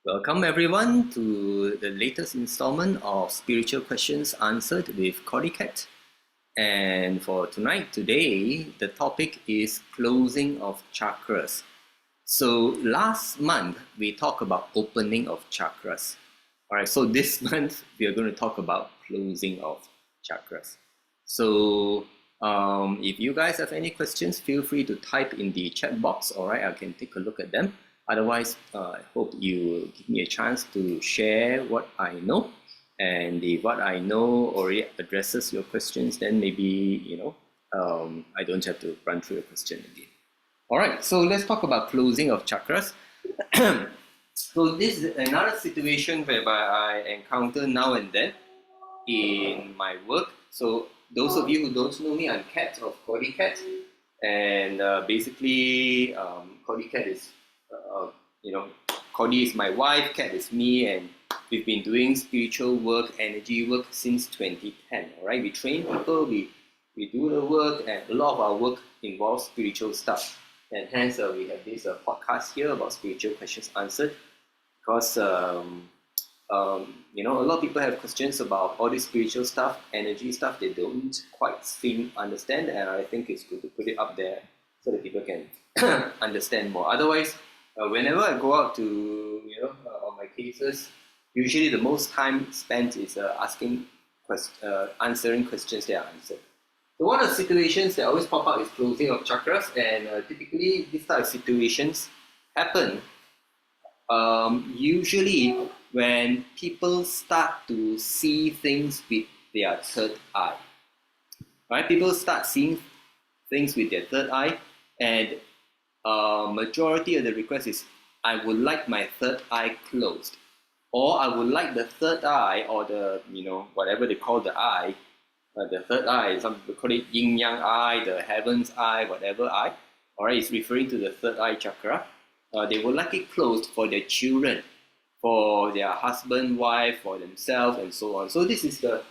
Welcome everyone to the latest installment of Spiritual Questions Answered with CordyKet. And for today, the topic is closing of chakras. So last month, we talked about opening of chakras. Alright, so this month, we are going to talk about closing of chakras. So if you guys have any questions, feel free to type in the chat box. Alright, I can take a look at them. Otherwise, I hope you give me a chance to share what I know. And if what I know already addresses your questions, then maybe, I don't have to run through your question again. All right, so let's talk about closing of chakras. So this is another situation whereby I encounter now and then in my work. So those of you who don't know me, I'm Kat of CordyKet. And basically, CordyKet is Cordy is my wife, Kat is me, and we've been doing spiritual work, energy work since 2010. All right, we train people, we do the work, and a lot of our work involves spiritual stuff. And hence, we have this podcast here about spiritual questions answered, because a lot of people have questions about all this spiritual stuff, energy stuff. They don't quite understand, and I think it's good to put it up there so that people can understand more. Otherwise, whenever I go out to, on my cases, usually the most time spent is answering questions that are answered. So one of the situations that always pop up is closing of chakras, and typically these type of situations happen usually when people start to see things with their third eye. Right? People start seeing things with their third eye, and majority of the request is, I would like my third eye closed, or I would like the third eye, or the whatever they call the eye, the third eye. Some people call it yin yang eye, the heaven's eye, whatever eye. All right, it's referring to the third eye chakra. They would like it closed for their children, for their husband, wife, for themselves, and so on. So this is the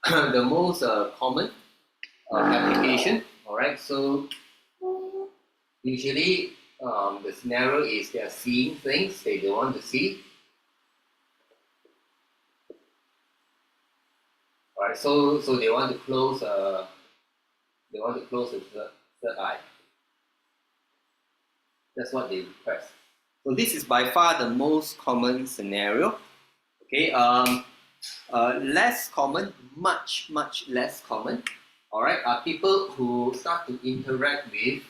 the most common application. All right, so usually the scenario is they are seeing things they don't want to see. All right, so they want to close the third eye. That's what they request. So this is by far the most common scenario. Okay, less common, much less common. All right, are people who start to interact with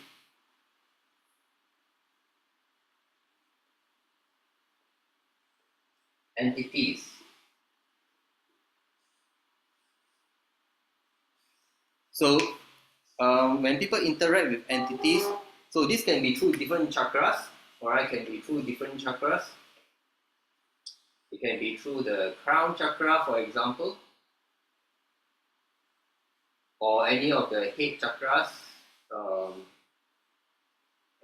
entities. So when people interact with entities, so this can be through different chakras. All right, can be through different chakras. It can be through the crown chakra, for example, or any of the head chakras.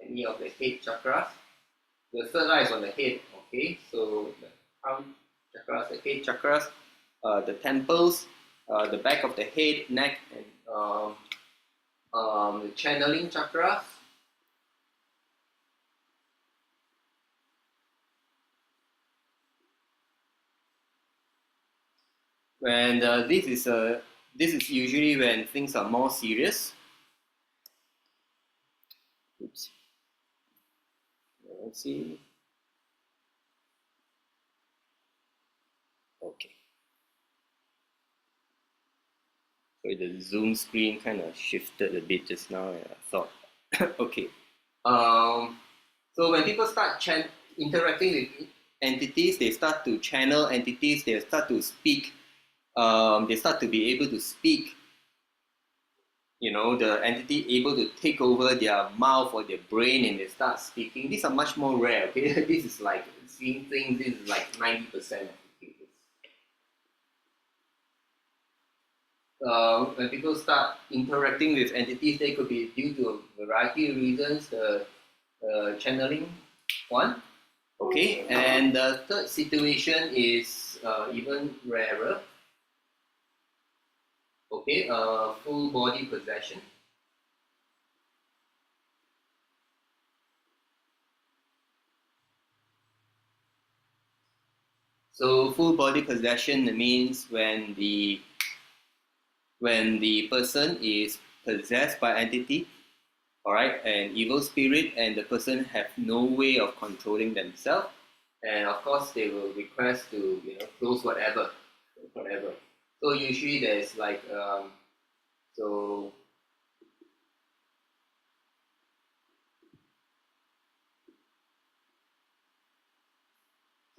Any of the head chakras. The third eye is on the head. Okay, so the crown chakras, the head chakras, the temples, the back of the head, neck, and the channeling chakras. And this is usually when things are more serious. Oops. Let's see. Okay. So the Zoom screen kind of shifted a bit just now, and I thought, okay. So when people start interacting with entities, they start to channel entities, they start to speak, they start to be able to speak, the entity able to take over their mouth or their brain, and they start speaking. These are much more rare, okay? This is like seeing things, this is like 90% of the cases. When people start interacting with entities, they could be due to a variety of reasons. The channeling one, okay, and the third situation is even rarer. Okay, full body possession. So full body possession means when the person is possessed by entity, all right, an evil spirit, and the person have no way of controlling themselves, and of course they will request to close whatever. So usually there's like so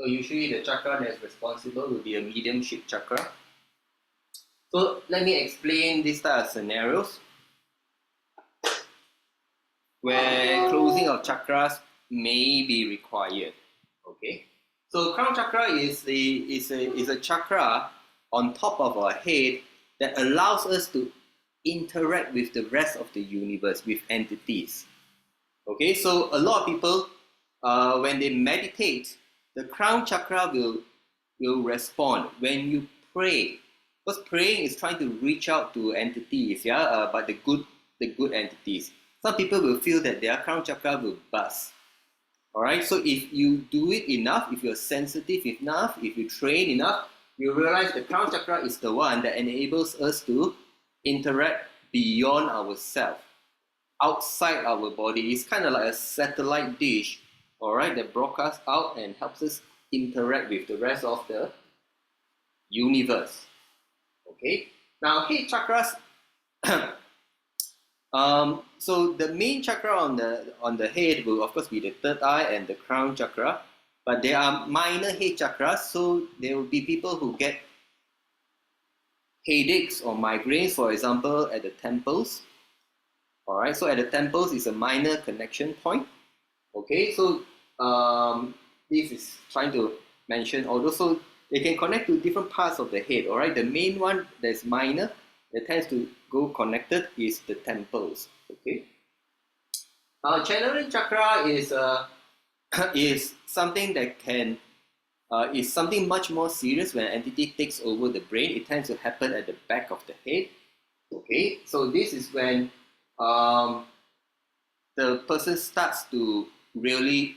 usually the chakra that's responsible will be a mediumship chakra. So let me explain this type of scenarios where closing of chakras may be required. Okay, so crown chakra is a chakra on top of our head that allows us to interact with the rest of the universe, with entities. Okay, so a lot of people, when they meditate, the crown chakra will respond when you pray. Because praying is trying to reach out to entities, yeah, but the good entities. Some people will feel that their crown chakra will bust. All right, so if you do it enough, if you're sensitive enough, if you train enough, you realize the crown chakra is the one that enables us to interact beyond ourselves, outside our body. It's kind of like a satellite dish, all right, that broadcasts out and helps us interact with the rest of the universe. Okay, now head chakras. So the main chakra on the head will of course be the third eye and the crown chakra, but there are minor head chakras. So there will be people who get headaches or migraines, for example, at the temples. All right, so at the temples is a minor connection point. Okay, so this is trying to mention, although so they can connect to different parts of the head. All right, the main one that's minor that tends to go connected is the temples. Okay, channeling chakra is is something that can is something much more serious. When an entity takes over the brain, it tends to happen at the back of the head. Okay, so this is when the person starts to really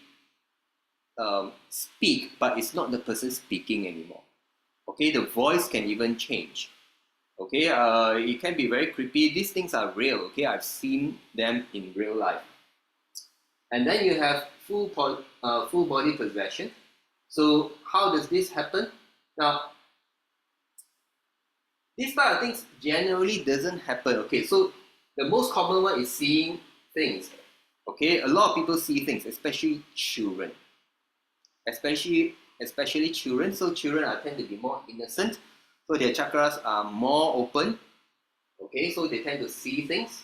speak, but it's not the person speaking anymore. Okay, the voice can even change. Okay, it can be very creepy. These things are real. Okay, I've seen them in real life. And then you have full body possession. So how does this happen? Now, this type of things generally doesn't happen. Okay, so the most common one is seeing things. Okay, a lot of people see things, especially children. Especially children. So children tend to be more innocent. So their chakras are more open. Okay, so they tend to see things.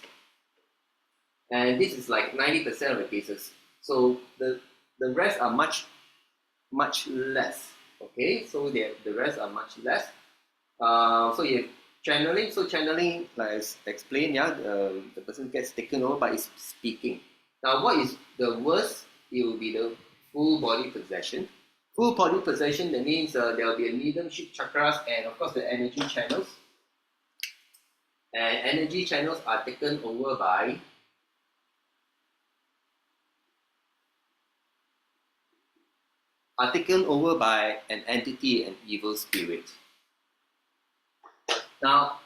And this is like 90% of the cases. So the rest are much less. Okay, so the rest are much less. So you have channeling. So channeling, like I explained, yeah, the person gets taken over by speaking. Now, what is the worst? It will be the full body possession. Full body possession, that means there will be a mediumship chakras and of course the energy channels. And energy channels are taken over by an entity, an evil spirit. Now,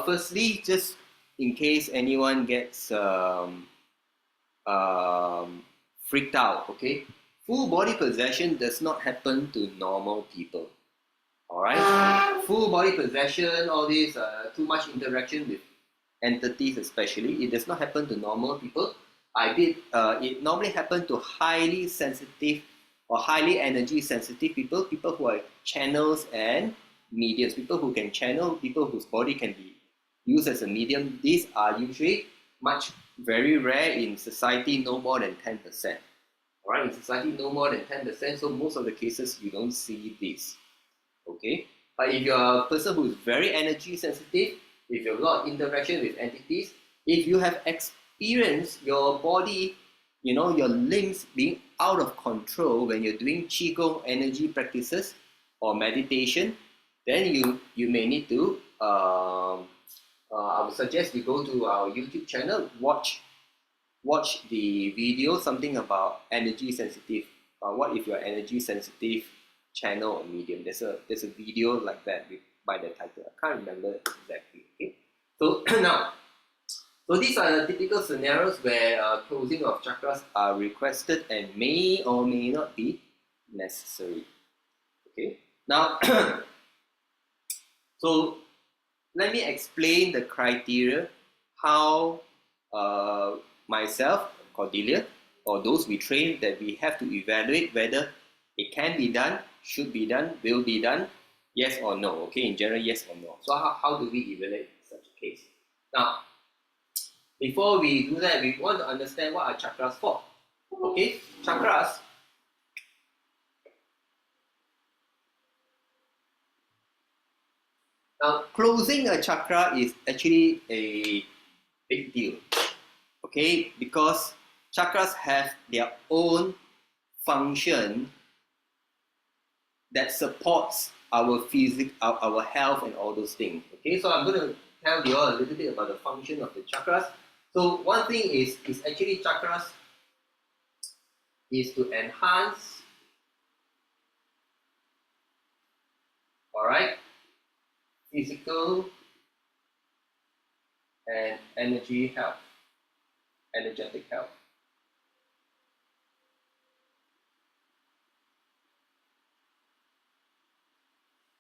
firstly, just in case anyone gets freaked out, okay? Full body possession does not happen to normal people. All right, full body possession, all this too much interaction with entities, especially, it does not happen to normal people. It normally happens to highly sensitive or highly energy sensitive people who are channels and mediums, people who can channel, people whose body can be used as a medium. These are usually very rare in society, no more than 10%. All right, in society, no more than 10%. So most of the cases you don't see this. Okay, but if you're a person who is very energy sensitive, if you have a lot of interaction with entities, if you have experienced your body, your limbs being out of control when you're doing qigong energy practices or meditation, then you may need to I would suggest you go to our YouTube channel, watch the video, something about energy sensitive. What if you're energy sensitive channel or medium. There's a video like that by the title. I can't remember exactly. Okay, so now, so these are the typical scenarios where closing of chakras are requested and may or may not be necessary. Okay, now so let me explain the criteria how myself, Cordelia, or those we train, that we have to evaluate whether it can be done, should be done, will be done, yes or no. Okay, in general, yes or no. So how do we evaluate such a case? Now, before we do that, we want to understand what are chakras for. Okay, chakras. Now, closing a chakra is actually a big deal. Okay, because chakras have their own function that supports our our health and all those things. Okay, so I'm going to tell you all a little bit about the function of the chakras. So one thing is actually chakras is to enhance, all right, physical and energetic health.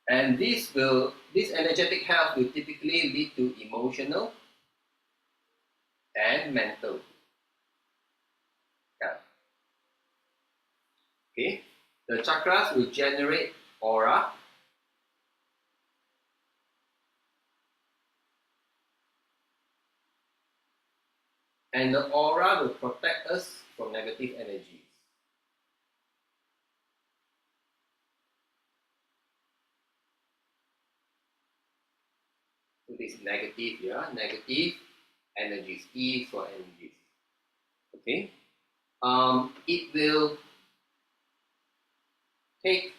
And this energetic health will typically lead to emotional and mental health. Okay, the chakras will generate aura, and the aura will protect us from negative energies. So this negative, yeah, negative energies, E for energies. Okay, it will take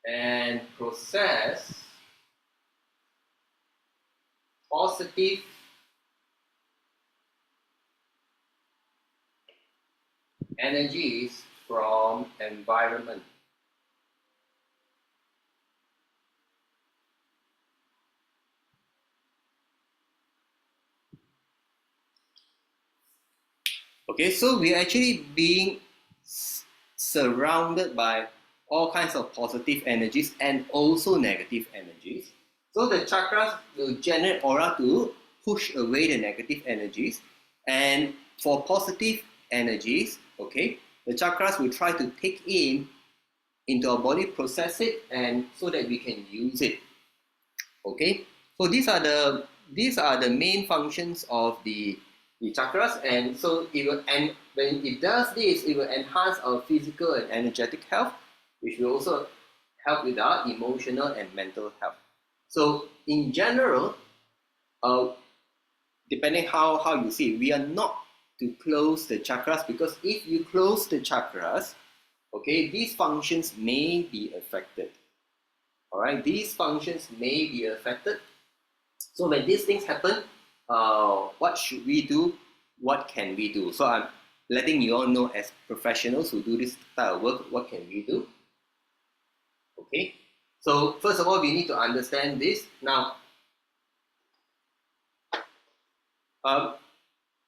and process positive energies from environment. Okay, so we're actually being surrounded by all kinds of positive energies and also negative energies. So the chakras will generate aura to push away the negative energies, and for positive energies, okay, the chakras will try to take in into our body, process it, and so that we can use it. Okay, so these are the main functions of the chakras, and so it will, and when it does this, it will enhance our physical and energetic health, which will also help with our emotional and mental health. So in general, depending how you see, we are not to close the chakras, because if you close the chakras, okay, these functions may be affected. All right, these functions may be affected. So when these things happen, what should we do? What can we do? So I'm letting you all know, as professionals who do this type of work, what can we do? Okay, so first of all, we need to understand this. Now,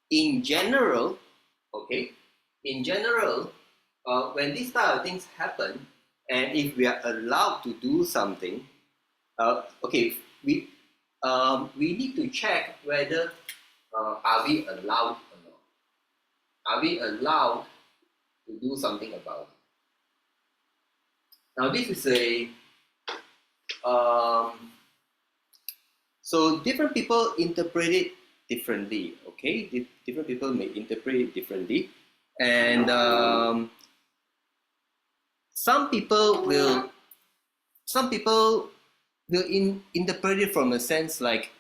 in general, okay, in general, when these type of things happen, and if we are allowed to do something, okay, we need to check whether are we allowed or not. Are we allowed to do something about it? Now this is a so different people interpret it differently. Okay, different people may interpret it differently, and some people will interpret it from a sense like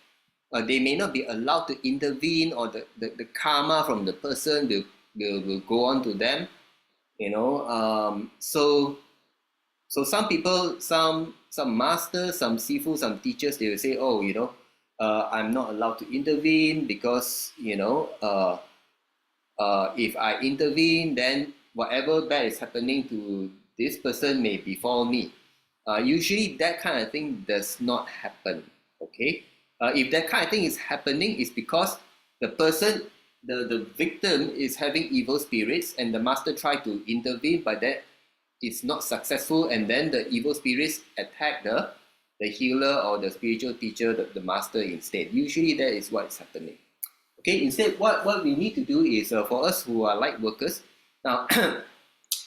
they may not be allowed to intervene, or the karma from the person will go on to them, you know. So So some people, some masters, some sifu, some teachers, they will say, oh, I'm not allowed to intervene because, if I intervene, then whatever bad is happening to this person may befall me. Usually that kind of thing does not happen, okay? If that kind of thing is happening, it's because the person, the victim is having evil spirits and the master tried to intervene, but that is not successful, and then the evil spirits attack the healer or the spiritual teacher, the master instead. Usually that is what is happening. Okay, instead what we need to do is for us who are light workers, now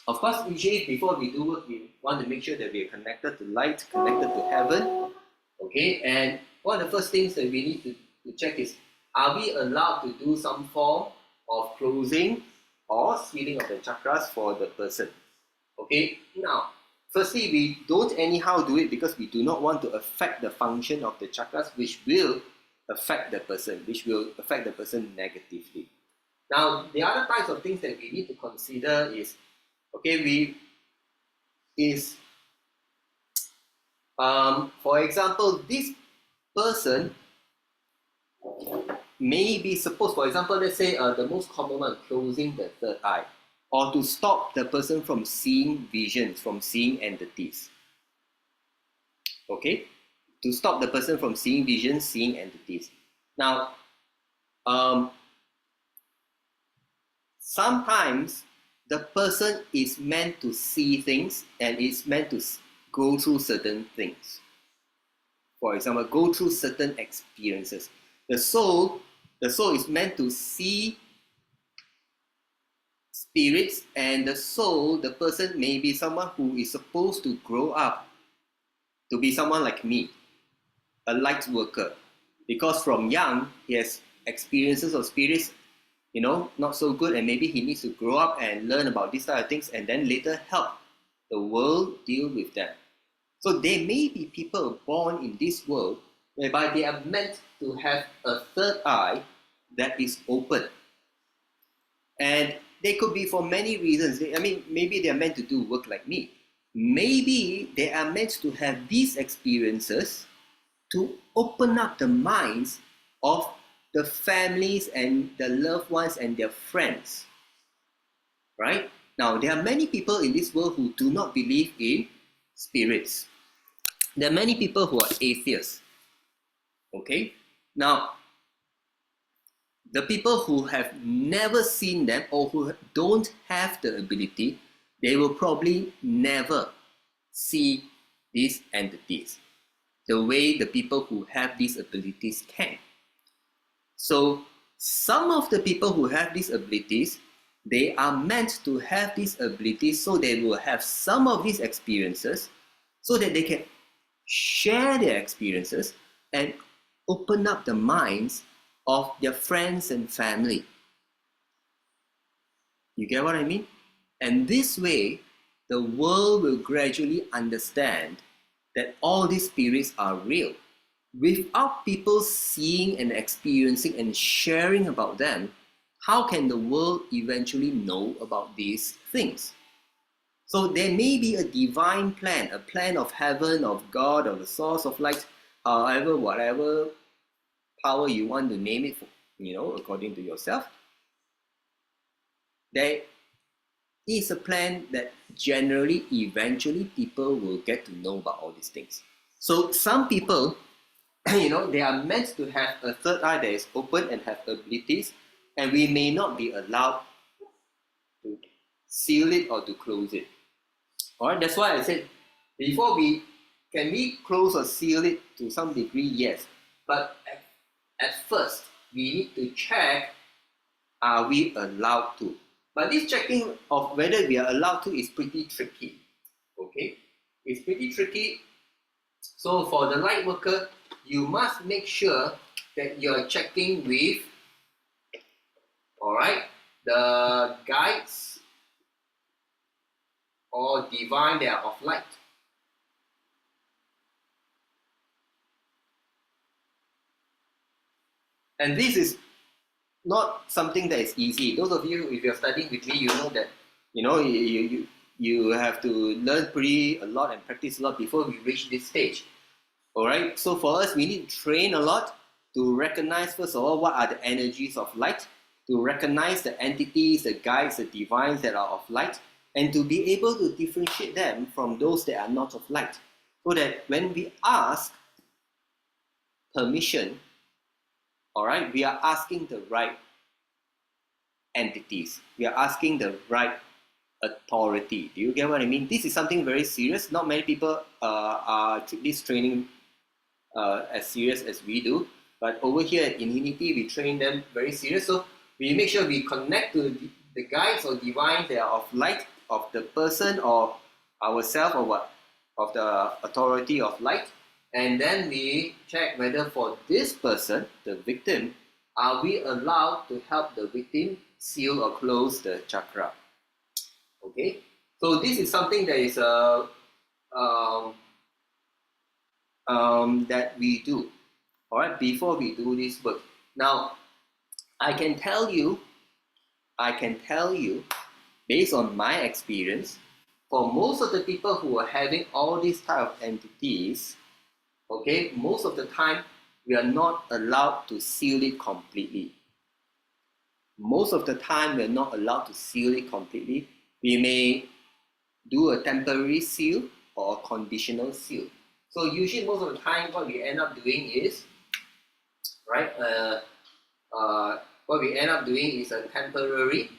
of course usually before we do work we want to make sure that we are connected to light, connected to heaven. Okay, and one of the first things that we need to check is, are we allowed to do some form of closing or sealing of the chakras for the person? Okay, now firstly we don't anyhow do it because we do not want to affect the function of the chakras, which will affect the person, negatively. Now the other types of things that we need to consider is, okay, for example, this person may be supposed, for example, let's say the most common one, closing the third eye, or to stop the person from seeing visions, from seeing entities. Okay, to stop the person from seeing visions, seeing entities. Now, sometimes the person is meant to see things and is meant to go through certain things. For example, go through certain experiences. The soul is meant to see spirits, and the person may be someone who is supposed to grow up to be someone like me, a light worker, because from young he has experiences of spirits, not so good, and maybe he needs to grow up and learn about these type of things and then later help the world deal with them. So there may be people born in this world whereby they are meant to have a third eye that is open. And they could be for many reasons. Maybe they are meant to do work like me. Maybe they are meant to have these experiences to open up the minds of the families and the loved ones and their friends. Right? Now, there are many people in this world who do not believe in spirits. There are many people who are atheists. Okay? Now, the people who have never seen them or who don't have the ability, they will probably never see these entities the way the people who have these abilities can. So some of the people who have these abilities, they are meant to have these abilities so they will have some of these experiences so that they can share their experiences and open up the minds of their friends and family. You get what I mean? And this way, the world will gradually understand that all these spirits are real. Without people seeing and experiencing and sharing about them, how can the world eventually know about these things? So there may be a divine plan, a plan of heaven, of God, of the source of light, however, whatever power you want to name it, according to yourself. There is a plan that generally, eventually, people will get to know about all these things. So some people, they are meant to have a third eye that is open and have abilities, and we may not be allowed to seal it or to close it. All right, that's why I said before, can we close or seal it to some degree? Yes, but at first we need to check, are we allowed to? But this checking of whether we are allowed to is pretty tricky. Okay, it's pretty tricky. So for the light worker, you must make sure that you're checking with, the guides or divine that are of light. And this is not something that is easy. Those of you, if you're studying with me, you know that, you have to learn a lot and practice a lot before we reach this stage. All right. So for us, we need to train a lot to recognize, first of all, what are the energies of light, to recognize the entities, the guides, the divines that are of light, and to be able to differentiate them from those that are not of light. So that when we ask permission, all right, we are asking the right entities. We are asking the right authority. Do you get what I mean? This is something very serious. Not many people treat this training as serious as we do. But over here at Infinity, we train them very serious. So we make sure we connect to the guides or divines that are of light, of the person or ourselves or what, of the authority of light. And then we check whether for this person, the victim, are we allowed to help the victim seal or close the chakra. Okay, so this is something that is that we do, all right, before we do this work. Now, I can tell you, based on my experience, for most of the people who are having all these type of entities, okay, most of the time we are not allowed to seal it completely. Most of the time we are not allowed to seal it completely. We may do a temporary seal or a conditional seal. So usually most of the time what we end up doing is, right, what we end up doing is a temporary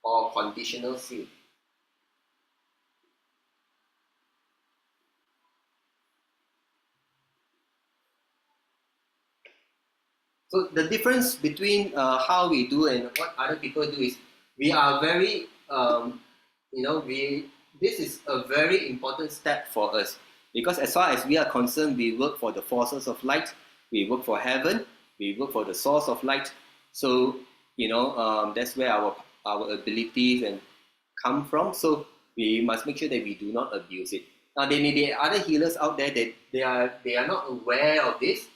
or conditional seal. So the difference between how we do and what other people do is we are very, this is a very important step for us, because as far as we are concerned, we work for the forces of light, we work for heaven, we work for the source of light. So that's where our abilities and come from. So we must make sure that we do not abuse it. Now there may be other healers out there that they are not aware of this,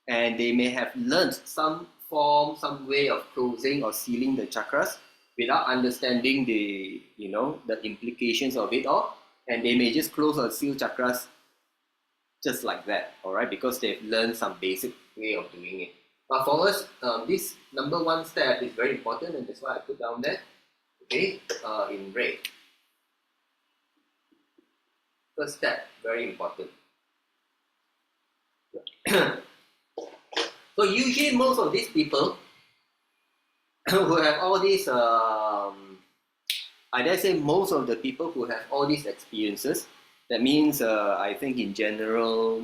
and they may have learned some form, some way of closing or sealing the chakras without understanding the implications of it all, and they may just close or seal chakras just like that, all right, because they've learned some basic way of doing it. But for us, this number one step is very important, and that's why I put down there, okay, in red. First step, very important. So usually most of these people who have all these, I dare say most of the people who have all these experiences, that means I think in general,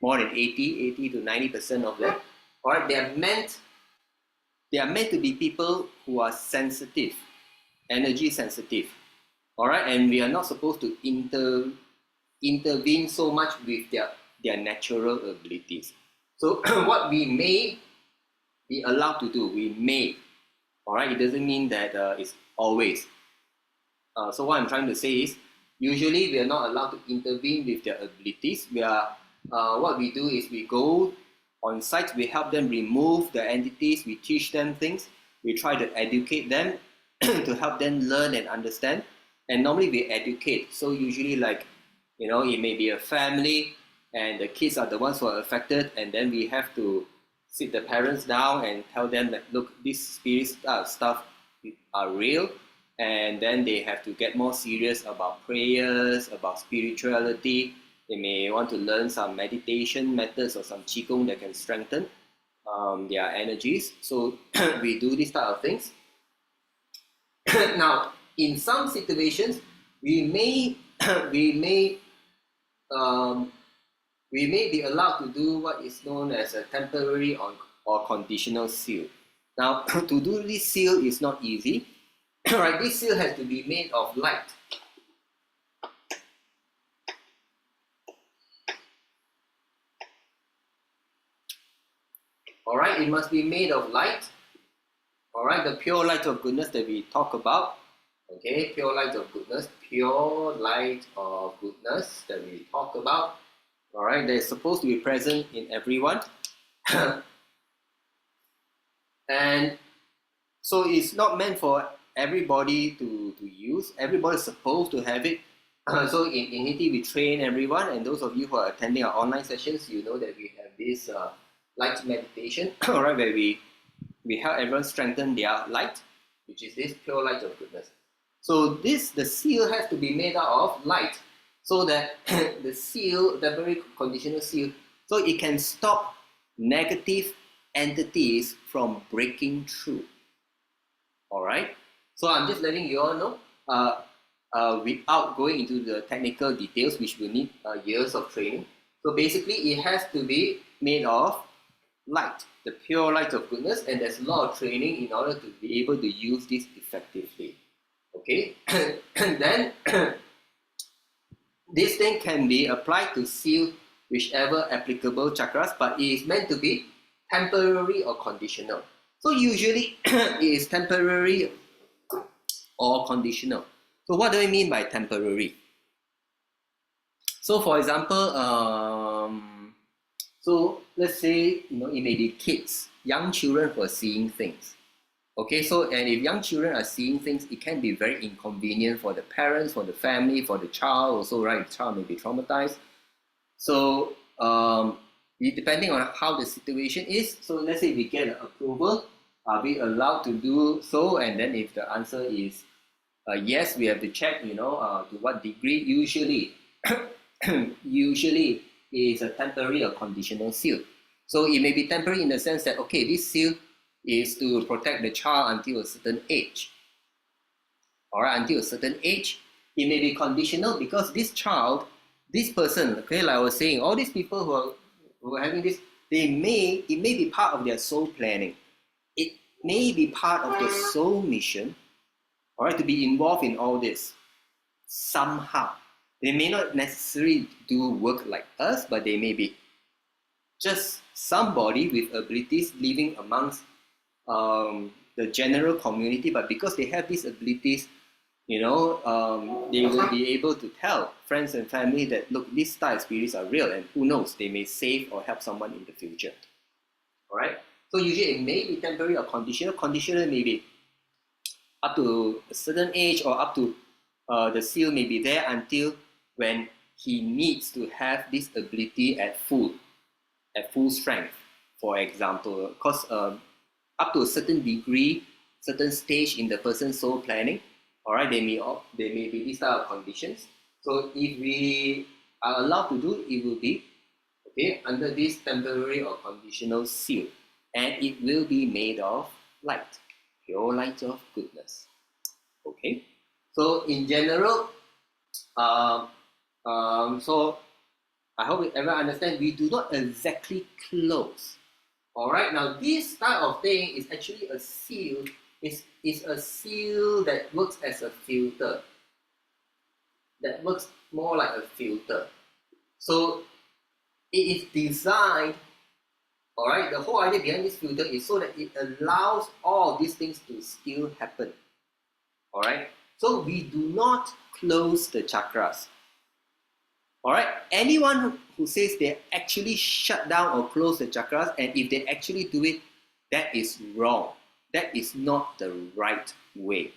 more than 80 to 90% of them, all right, they are meant to be people who are sensitive, energy sensitive, all right, and we are not supposed to intervene so much with their natural abilities. So what we may be allowed to do, we may, all right, it doesn't mean that it's always. So what I'm trying to say is, usually we are not allowed to intervene with their abilities. We are, what we do is we go on site, we help them remove the entities, we teach them things, we try to educate them to help them learn and understand. And normally we educate. So usually, like, it may be a family and the kids are the ones who are affected, and then we have to sit the parents down and tell them that, look, this spirit stuff are real, and then they have to get more serious about prayers, about spirituality. They may want to learn some meditation methods or some qigong that can strengthen their energies. So we do this type of things. Now, in some situations, we may be allowed to do what is known as a temporary or conditional seal. Now, to do this seal is not easy. Right, this seal has to be made of light. All right, it must be made of light. All right, the pure light of goodness that we talk about. Okay, pure light of goodness, pure light of goodness that we talk about. All right, that is supposed to be present in everyone. And so it's not meant for everybody to use. Everybody's supposed to have it. So in Haiti, we train everyone, and those of you who are attending our online sessions, you know that we have this light meditation, all right, where we help everyone strengthen their light, which is this pure light of goodness. So the seal has to be made out of light, so that the seal, the very conditional seal, so it can stop negative entities from breaking through. All right. So I'm just letting you all know, without going into the technical details, which will need years of training. So basically, it has to be made of light, the pure light of goodness, and there's a lot of training in order to be able to use this effectively. Okay, and then this thing can be applied to seal whichever applicable chakras, but it is meant to be temporary or conditional. So usually it is temporary or conditional. So what do I mean by temporary? So for example, so let's say, it may be kids, young children who are seeing things. Okay, so and if young children are seeing things, it can be very inconvenient for the parents, for the family, for the child also, right? The child may be traumatized. So depending on how the situation is, so let's say we get an approval, are we allowed to do so? And then if the answer is yes, we have to check, to what degree. Usually, usually is a temporary or conditional seal. So it may be temporary in the sense that, okay, this seal is to protect the child until a certain age. All right, until a certain age. It may be conditional because this child, this person, okay, like I was saying, all these people who are having this, it may be part of their soul planning. It may be part of the soul mission, all right, to be involved in all this somehow. They may not necessarily do work like us, but they may be just somebody with abilities living amongst the general community, but because they have these abilities, they will be able to tell friends and family that, look, these style spirits are real, and who knows, they may save or help someone in the future. All right. So usually it may be temporary or conditional. Conditional may be up to a certain age, or up to the seal may be there until when he needs to have this ability at full strength, for example, because up to a certain degree, certain stage in the person's soul planning, all right, they may be these type of conditions. So if we are allowed to do, it will be under this temporary or conditional seal, and it will be made of light, pure light of goodness. Okay, so in general, so I hope everyone understands, we do not exactly close. All right, now this type of thing is actually a seal. Is a seal that works as a filter. That works more like a filter. So it is designed, all right, the whole idea behind this filter is so that it allows all these things to still happen. All right, so we do not close the chakras. All right, anyone who says they actually shut down or close the chakras, and if they actually do it, that is wrong. That is not the right way.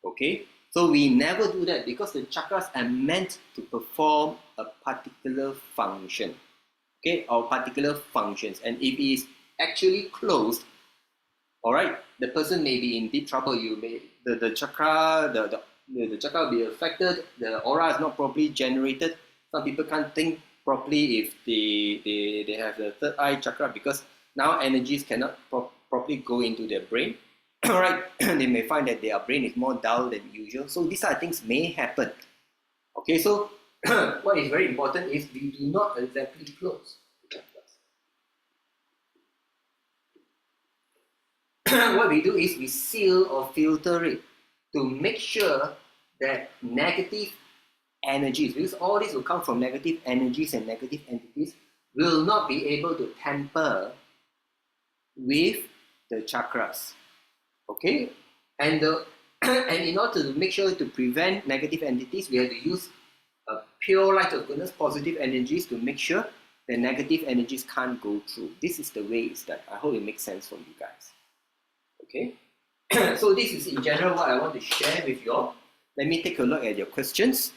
Okay, so we never do that because the chakras are meant to perform a particular function, okay, or particular functions. And if it is actually closed, all right, the person may be in deep trouble. The chakra will be affected. The aura is not properly generated. Some people can't think properly if they have the third eye chakra, because now energies cannot properly go into their brain. All right, they may find that their brain is more dull than usual. So these are things may happen. Okay, so what is very important is we do not exactly close the chakras. What we do is we seal or filter it to make sure that negative energies, because all this will come from negative energies and negative entities, will not be able to tamper with the chakras. Okay, and in order to make sure to prevent negative entities, we have to use a pure light of goodness, positive energies, to make sure the negative energies can't go through. This is the way it's done. I hope it makes sense for you guys. Okay, So this is in general what I want to share with you all. Let me take a look at your questions.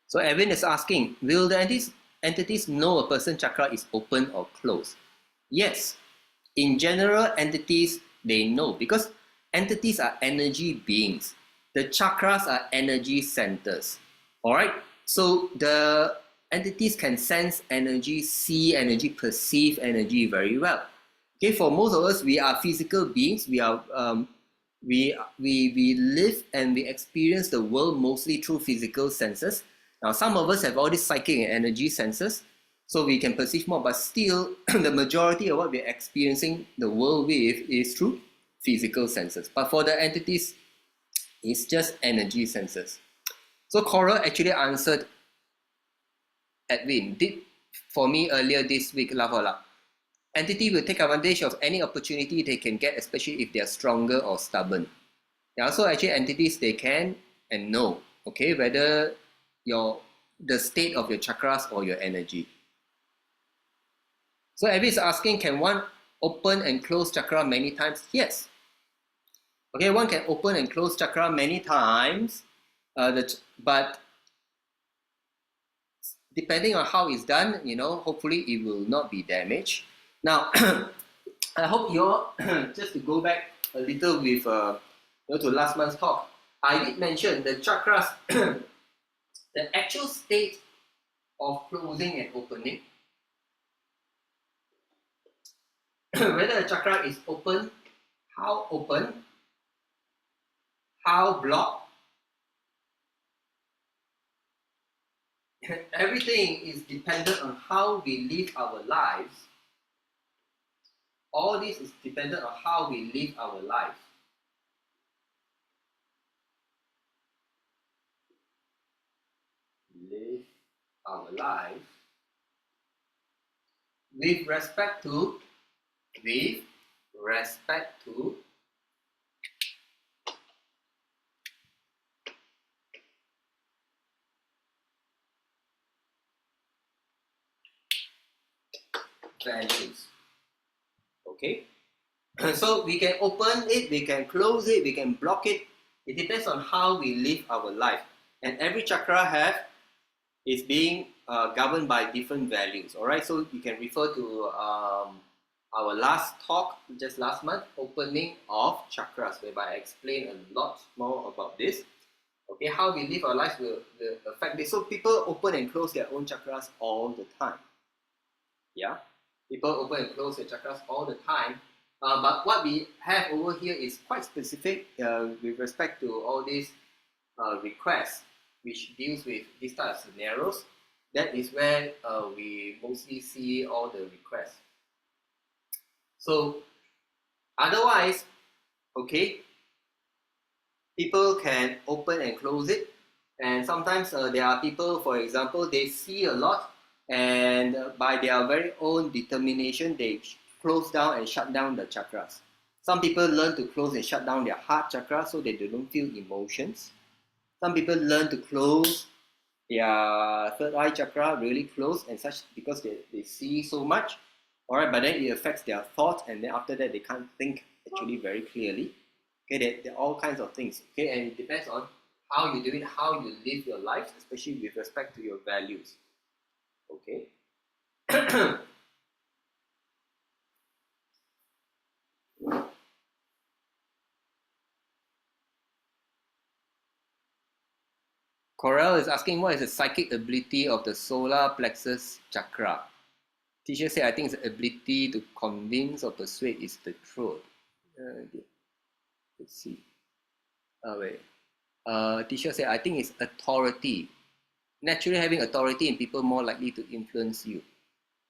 So Evan is asking, will the entities know a person chakra is open or closed? Yes. In general, entities, they know, because entities are energy beings. The chakras are energy centers. All right. So the entities can sense energy, see energy, perceive energy very well. Okay. For most of us, we are physical beings. We are we live and we experience the world mostly through physical senses. Now, some of us have all these psychic and energy senses, so we can perceive more, but still, the majority of what we're experiencing the world with is through physical senses. But for the entities, it's just energy senses. So Coral actually answered Edwin, did for me earlier this week, Lavola. Entity will take advantage of any opportunity they can get, especially if they are stronger or stubborn. Yeah, so actually entities, they can and know, okay, whether the state of your chakras or your energy. So Abby is asking, can one open and close chakra many times? Yes. Okay, one can open and close chakra many times, but depending on how it's done, hopefully it will not be damaged. Now, I hope you're just to go back a little with to last month's talk. I did mention the chakras, the actual state of closing and opening. Whether a chakra is open, how blocked, everything is dependent on how we live our lives. All this is dependent on how we live our life. Live our life with respect to values. Okay? So we can open it, we can close it, we can block it. It depends on how we live our life. And every chakra is being governed by different values. All right, so you can refer to our last talk just last month, opening of chakras, whereby I explain a lot more about this. Okay, how we live our lives will affect this. So people open and close their own chakras all the time. Yeah, people open and close their chakras all the time. But what we have over here is quite specific with respect to all these requests, which deals with this type of scenarios. That is where we mostly see all the requests. So otherwise, okay, people can open and close it, and sometimes there are people, for example, they see a lot, and by their very own determination, they close down and shut down the chakras. Some people learn to close and shut down their heart chakra so that they don't feel emotions. Some people learn to close their third eye chakra really close and such because they see so much. All right, but then it affects their thoughts, and then after that they can't think actually very clearly. Okay, there are all kinds of things. Okay, and it depends on how you do it, how you live your life, especially with respect to your values. Okay. Corel is asking, what is the psychic ability of the solar plexus chakra? Teacher said, I think it's the ability to convince or persuade is the truth. Let's see. Wait. Teacher said, I think it's authority. Naturally, having authority in people more likely to influence you.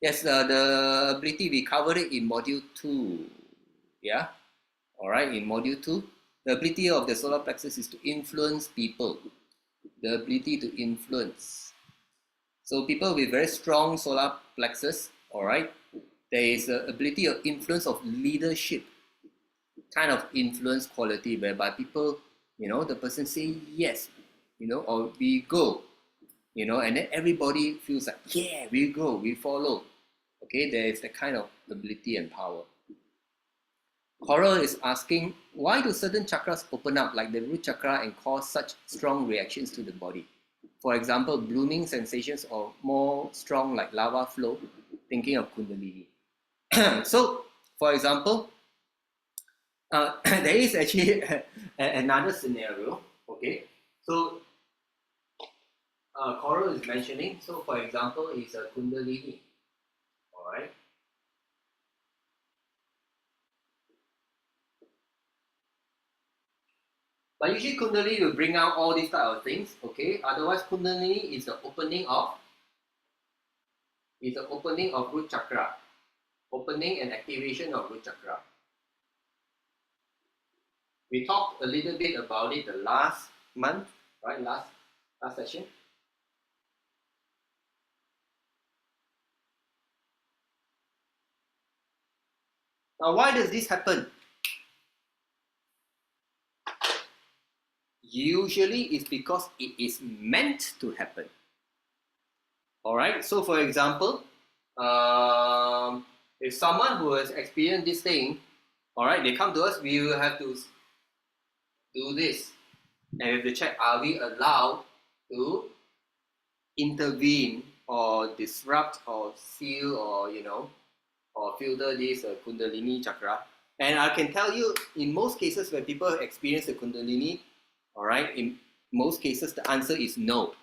Yes, the ability, we covered it in module 2. Yeah? All right, in module 2. The ability of the solar plexus is to influence people. The ability to influence. So people with very strong solar plexus, all right, there is the ability of influence of leadership, kind of influence quality whereby people, the person say yes, or we go. you know, and then everybody feels like, yeah, we go, we follow. Okay, there is that kind of ability and power. Coral is asking, why do certain chakras open up, like the root chakra, and cause such strong reactions to the body? For example, blooming sensations or more strong, like lava flow, thinking of Kundalini. So, for example, there is actually another scenario. Okay, so Coral is mentioning, so for example, is a Kundalini. All right. But usually Kundalini will bring out all these type of things, okay? Otherwise, Kundalini is the opening of root chakra, opening and activation of root chakra. We talked a little bit about it the last month, right? Last session. Now, why does this happen? Usually, it's because it is meant to happen. All right. So, for example, if someone who has experienced this thing, all right, they come to us, we will have to do this, and we have to check: are we allowed to intervene or disrupt or seal or or filter this Kundalini chakra? And I can tell you, in most cases where people experience the Kundalini, all right, in most cases the answer is no,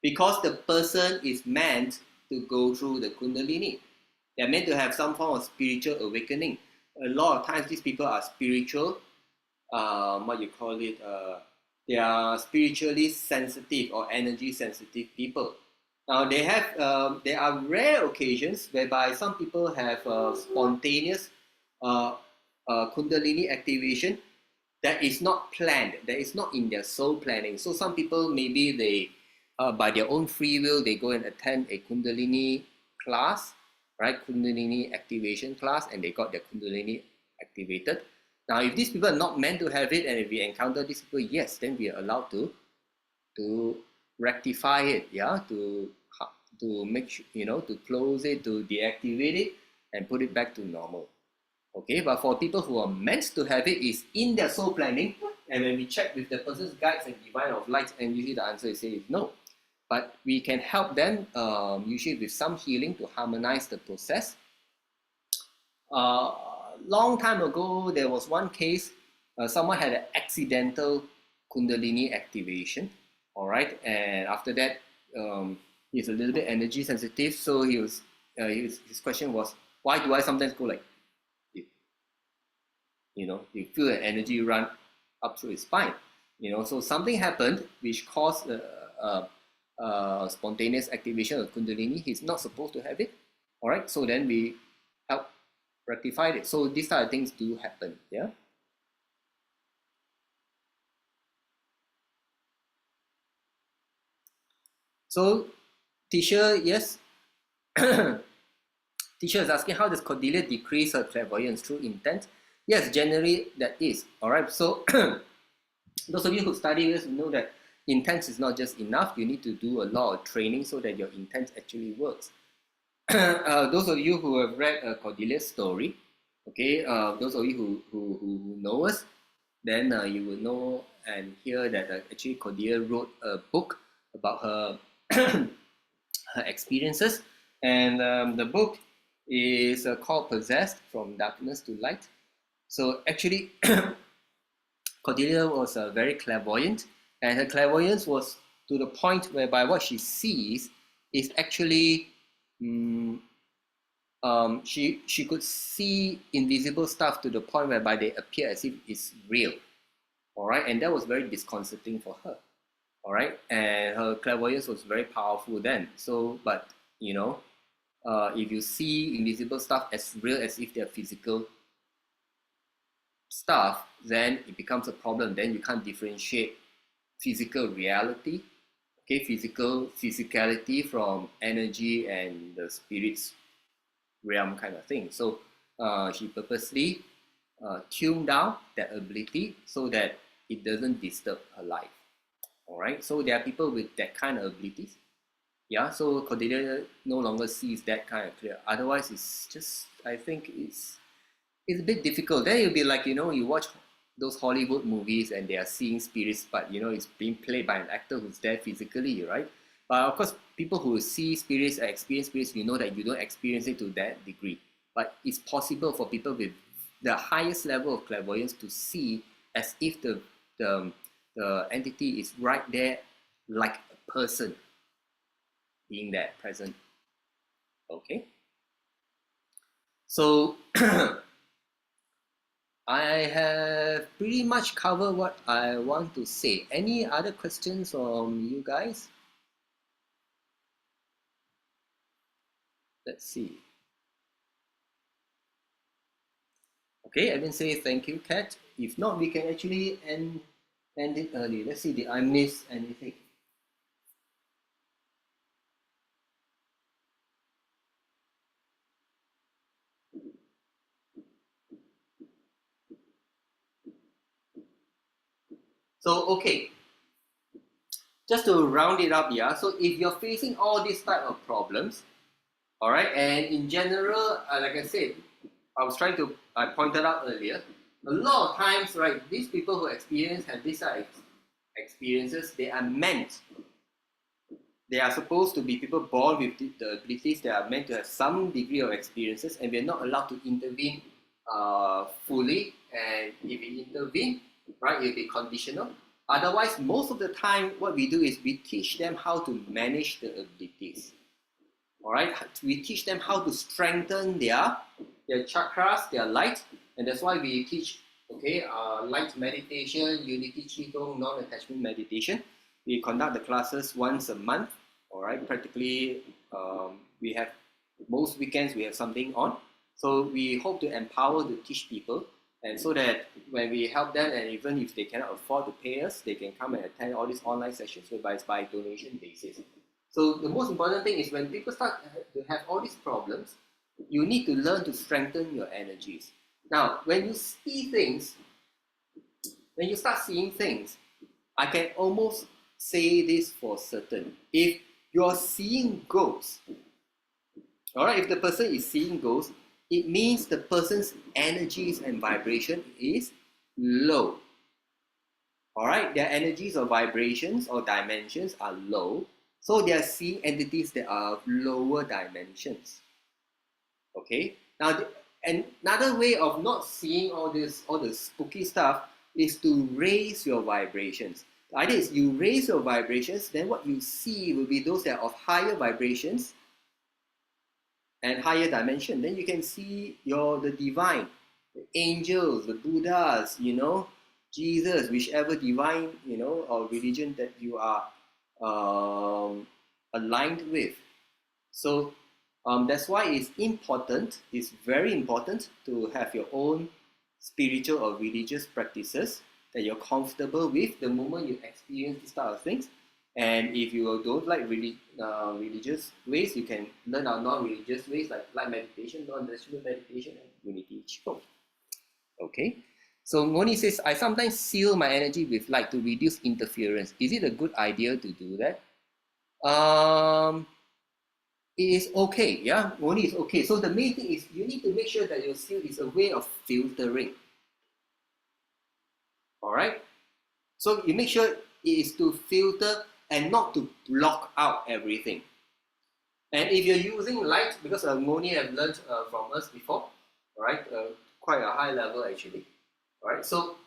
because the person is meant to go through the Kundalini. They're meant to have some form of spiritual awakening. A lot of times these people are spiritual, what you call it, they are spiritually sensitive or energy sensitive people. Now there are rare occasions whereby some people have spontaneous uh, Kundalini activation that is not planned, that is not in their soul planning. So some people, maybe they, by their own free will, they go and attend a Kundalini class, right? Kundalini activation class, and they got their Kundalini activated. Now, if these people are not meant to have it, and if we encounter these people, yes, then we are allowed to rectify it, yeah, to make sure, to close it, to deactivate it, and put it back to normal. Okay, but for people who are meant to have it, is in their soul planning, and when we check with the person's guides and divine of light, and usually the answer is no. But we can help them usually with some healing to harmonize the process. Long time ago, there was one case, someone had an accidental Kundalini activation, all right, and after that, he's a little bit energy sensitive, so his question was, why do I sometimes go like, you feel the energy run up through his spine, so something happened which caused spontaneous activation of Kundalini. He's not supposed to have it, all right, so then we help rectify it. So these type of things do happen, yeah. So teacher, yes. Teacher is asking, how does Cordelia decrease her clairvoyance through intent? Yes, generally that is, all right. So those of you who study this know that intent is not just enough. You need to do a lot of training so that your intent actually works. Those of you who have read Cordelia's story, okay, those of you who know us, then you will know and hear that actually Cordelia wrote a book about her her experiences, and the book is called Possessed from Darkness to Light. So actually, Cordelia was very clairvoyant, and her clairvoyance was to the point whereby what she sees is actually she could see invisible stuff to the point whereby they appear as if it's real. All right, and that was very disconcerting for her. All right, and her clairvoyance was very powerful then. So, but if you see invisible stuff as real as if they're physical stuff, then it becomes a problem. Then you can't differentiate physical reality, okay, physicality from energy and the spirit's realm kind of thing. So she purposely tuned down that ability so that it doesn't disturb her life. All right, so there are people with that kind of abilities. Yeah, so Cordelia no longer sees that kind of clear. Otherwise, it's just, I think it's a bit difficult. Then it'll be like, you know, you watch those Hollywood movies and they are seeing spirits, but you know, it's being played by an actor who's there physically, right? But of course, people who see spirits and experience spirits, you know that you don't experience it to that degree. But it's possible for people with the highest level of clairvoyance to see as if the, the entity is right there like a person being there present. Okay. So I have pretty much covered what I want to say. Any other questions from you guys? Let's see. Okay, I didn't say thank you, Kat. If not, we can actually end it early. Let's see, did I miss anything? So, okay, just to round it up, yeah. So if you're facing all these type of problems, all right, and in general, like I said, I pointed out earlier, a lot of times, right, these people who have this type of experiences, they are supposed to be people born with the abilities. They are meant to have some degree of experiences, and we're not allowed to intervene fully. And if we intervene, right, it'll be conditional. Otherwise, most of the time, what we do is we teach them how to manage the abilities. All right, we teach them how to strengthen their chakras, their light, and that's why we teach light meditation, unity qigong, non-attachment meditation. We conduct the classes once a month. All right, practically we have most weekends we have something on. So we hope to empower to teach people, and so that when we help them, and even if they cannot afford to pay us, they can come and attend all these online sessions, whereby it's by donation basis. So the most important thing is when people start to have all these problems, you need to learn to strengthen your energies. Now, when you see things, when you start seeing things, I can almost say this for certain. If you're seeing ghosts, all right, if the person is seeing ghosts, it means the person's energies and vibration is low. All right, their energies or vibrations or dimensions are low, so they are seeing entities that are of lower dimensions. Okay, now another way of not seeing all the spooky stuff is to raise your vibrations. The idea is you raise your vibrations, then what you see will be those that are of higher vibrations and higher dimension. Then you can see the divine, the angels, the Buddhas, you know, Jesus, whichever divine, you know, or religion that you are aligned with. So that's why it's very important to have your own spiritual or religious practices that you're comfortable with the moment you experience these type of things. And if you don't like religious ways, you can learn our non-religious ways like light meditation, non-attachment meditation, and unity qigong. Okay. So Moni says, I sometimes seal my energy with light to reduce interference. Is it a good idea to do that? It is okay, yeah, Moni is okay. So the main thing is you need to make sure that your seal is a way of filtering. All right. So you make sure it is to filter and not to block out everything. And if you're using light, because Moni have learned from us before, all right, quite a high level actually. All right. So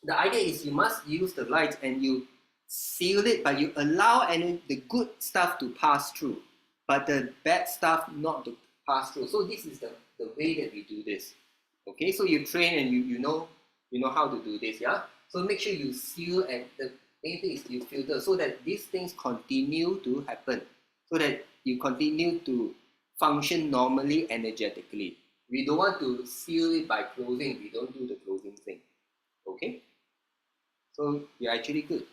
the idea is you must use the light and you seal it, but you allow the good stuff to pass through, but the bad stuff not to pass through. So this is the way that we do this. Okay, so you train and you know how to do this, yeah? So make sure you seal, and the main thing is you filter so that these things continue to happen, so that you continue to function normally energetically. We don't want to seal it by closing. We don't do the closing thing. Okay? So you're actually good.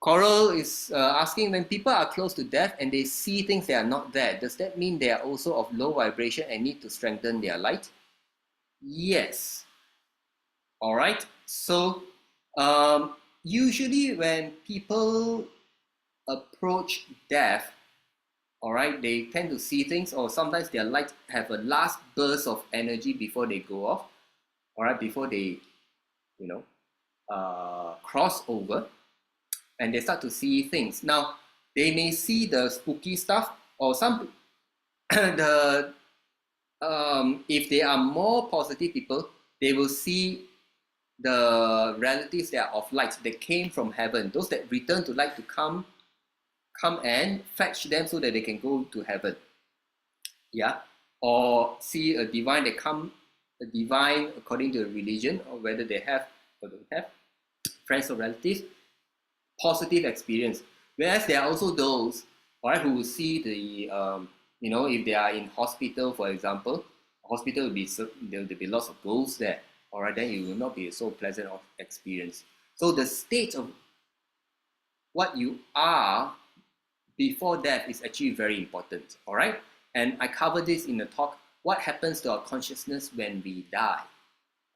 Coral is asking, when people are close to death and they see things that are not there, does that mean they are also of low vibration and need to strengthen their light? Yes. All right. So usually when people approach death, all right, they tend to see things, or sometimes their light have a last burst of energy before they go off, all right, before they, you know, cross over, and they start to see things. Now, they may see the spooky stuff, or some the if they are more positive people, they will see the relatives that are of light that came from heaven, those that return to light to come and fetch them so that they can go to heaven. Yeah, or see a divine that come, a divine according to a religion, or whether they have or don't have friends or relatives, positive experience. Whereas there are also those, all right, who will see the if they are in hospital, for example, hospital will be, there will be lots of ghosts there, all right, then it will not be a so pleasant of experience. So the state of what you are before death is actually very important, all right? And I cover this in the talk, what happens to our consciousness when we die,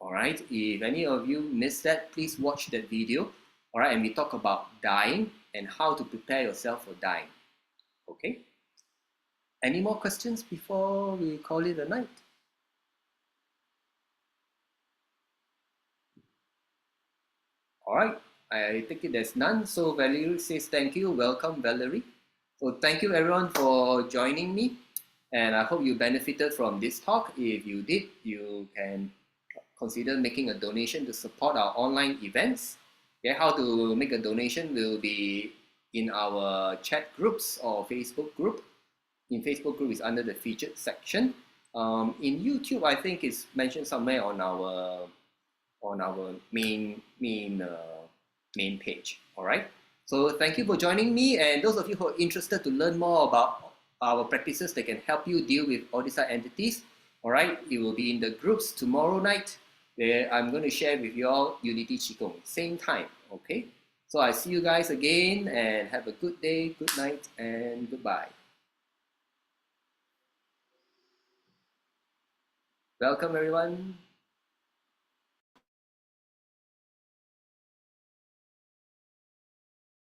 all right? If any of you missed that, please watch that video, all right? And we talk about dying and how to prepare yourself for dying, okay? Any more questions before we call it a night? All right, I take it there's none. So Valerie says thank you. Welcome, Valerie. So thank you everyone for joining me. And I hope you benefited from this talk. If you did, you can consider making a donation to support our online events. Okay, how to make a donation will be in our chat groups or Facebook group. In Facebook group is under the featured section. In YouTube, I think it's mentioned somewhere on our main page. All right. So thank you for joining me, and those of you who are interested to learn more about our practices that can help you deal with all these entities, all right, it will be in the groups tomorrow night, where I'm going to share with you all Unity Qigong, same time. Okay. So I see you guys again, and have a good day, good night, and goodbye. Welcome everyone.